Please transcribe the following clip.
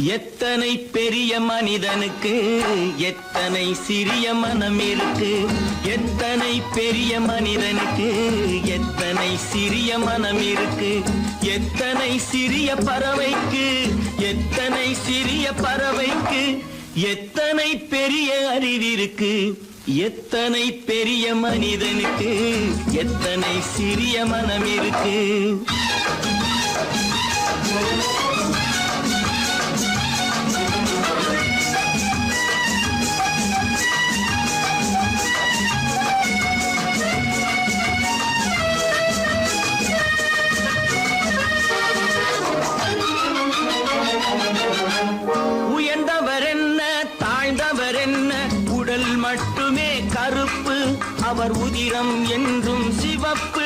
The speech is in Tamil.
எத்தனை பெரிய மனிதனுக்கு எத்தனை சிறிய மனம் இருக்கு. எத்தனை பெரிய மனிதனுக்கு எத்தனை சிறிய மனம் இருக்கு. எத்தனை சிறிய பறவைக்கு எத்தனை சிறிய பறவைக்கு எத்தனை பெரிய அறிவிருக்கு. எத்தனை பெரிய மனிதனுக்கு எத்தனை சிறிய மனம் இருக்கு. உயர்ந்தவர் என்ன தாழ்ந்தவர் என்ன, உடல் மட்டுமே கருப்பு, அவர் உதிரம் என்றும் சிவப்பு.